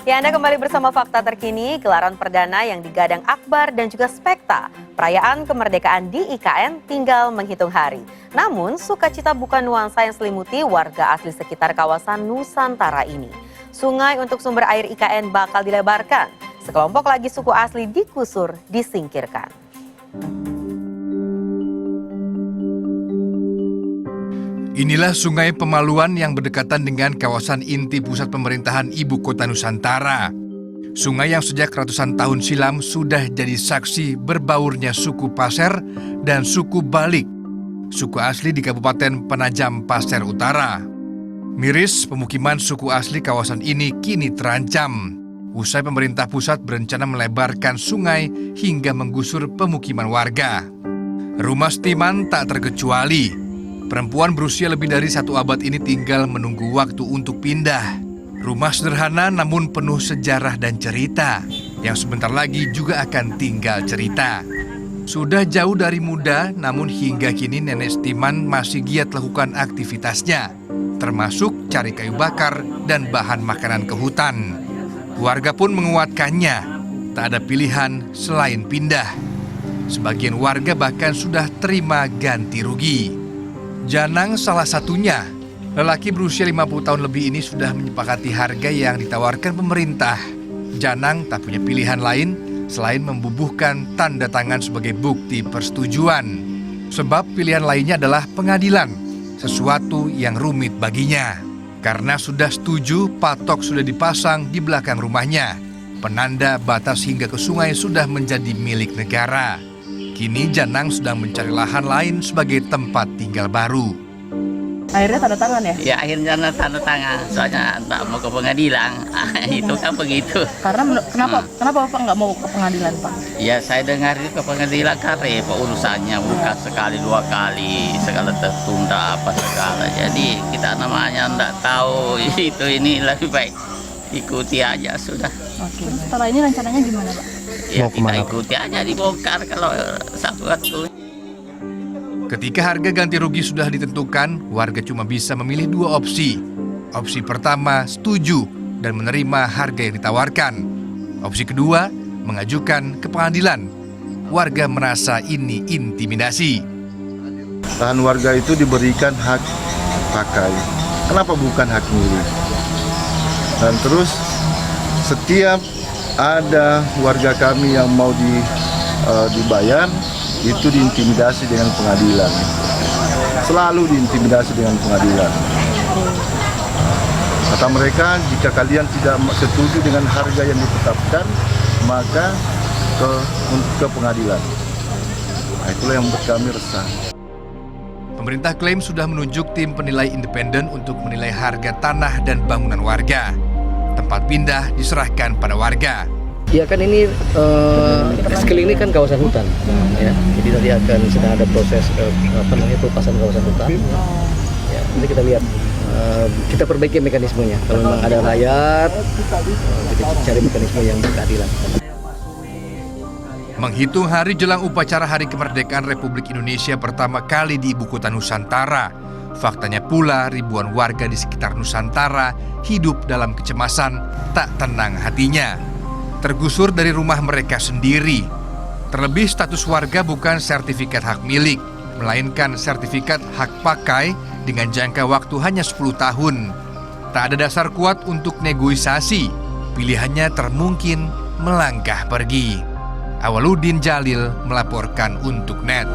Ya, Anda kembali bersama Fakta Terkini, gelaran perdana yang digadang Akbar dan juga Spekta. Perayaan kemerdekaan di IKN tinggal menghitung hari. Namun, sukacita bukan nuansa yang selimuti warga asli sekitar kawasan Nusantara ini. Sungai untuk sumber air IKN bakal dilebarkan. Sekelompok lagi suku asli di Kusur disingkirkan. Inilah Sungai Pemaluan yang berdekatan dengan kawasan inti pusat pemerintahan Ibu Kota Nusantara. Sungai yang sejak ratusan tahun silam sudah jadi saksi berbaurnya suku Pasir dan suku Balik, suku asli di Kabupaten Penajam Pasir Utara. Miris pemukiman suku asli kawasan ini kini terancam. Usai pemerintah pusat berencana melebarkan sungai hingga menggusur pemukiman warga. Rumah Stiman tak terkecuali. Perempuan berusia lebih dari 1 abad ini tinggal menunggu waktu untuk pindah. Rumah sederhana namun penuh sejarah dan cerita, yang sebentar lagi juga akan tinggal cerita. Sudah jauh dari muda, namun hingga kini Nenek Stiman masih giat lakukan aktivitasnya, termasuk cari kayu bakar dan bahan makanan ke hutan. Warga pun menguatkannya, tak ada pilihan selain pindah. Sebagian warga bahkan sudah terima ganti rugi. Janang salah satunya. Lelaki berusia 50 tahun lebih ini sudah menyepakati harga yang ditawarkan pemerintah. Janang tak punya pilihan lain selain membubuhkan tanda tangan sebagai bukti persetujuan. Sebab pilihan lainnya adalah pengadilan, sesuatu yang rumit baginya. Karena sudah setuju, patok sudah dipasang di belakang rumahnya. Penanda batas hingga ke sungai sudah menjadi milik negara. Kini Janang sedang mencari lahan lain sebagai tempat tinggal baru. Akhirnya tanda tangan ya? Ya akhirnya tanda tangan, soalnya tak mau ke pengadilan. Itu kan begitu. Karena kenapa Bapak nggak mau ke pengadilan, Pak? Ya saya dengar itu ke pengadilan kan repot urusannya, bukan sekali 2 kali, segala tertunda apa segala. Jadi kita namanya nggak tahu itu ini lebih baik ikuti aja sudah. Oke. Setelah ini rencananya gimana, Pak? Ya kita ikuti aja dibongkar kalau satu waktu. Ketika harga ganti rugi sudah ditentukan, warga cuma bisa memilih 2 opsi. Opsi pertama, setuju dan menerima harga yang ditawarkan. Opsi kedua, mengajukan ke pengadilan. Warga merasa ini intimidasi. Lahan warga itu diberikan hak pakai. Kenapa bukan hak milik? Dan terus setiap ada warga kami yang mau dibayar, itu diintimidasi dengan pengadilan. Selalu diintimidasi dengan pengadilan. Kata mereka, jika kalian tidak setuju dengan harga yang ditetapkan, maka ke pengadilan. Nah, itulah yang membuat kami resah. Pemerintah klaim sudah menunjuk tim penilai independen untuk menilai harga tanah dan bangunan warga. Tempat pindah diserahkan pada warga. Ya kan ini sekeliling ini kan kawasan hutan, ya. Jadi nanti akan sedang ada proses pelepasan kawasan hutan. Ya, nanti kita lihat, kita perbaiki mekanismenya. Kalau memang ada layak, kita cari mekanisme yang berkeadilan. Menghitung hari jelang upacara Hari Kemerdekaan Republik Indonesia pertama kali di Ibu Kota Nusantara, faktanya pula ribuan warga di sekitar Nusantara hidup dalam kecemasan, tak tenang hatinya. Tergusur dari rumah mereka sendiri. Terlebih status warga bukan sertifikat hak milik, melainkan sertifikat hak pakai dengan jangka waktu hanya 10 tahun. Tak ada dasar kuat untuk negosiasi, pilihannya termungkin melangkah pergi. Awaludin Jalil melaporkan untuk NET.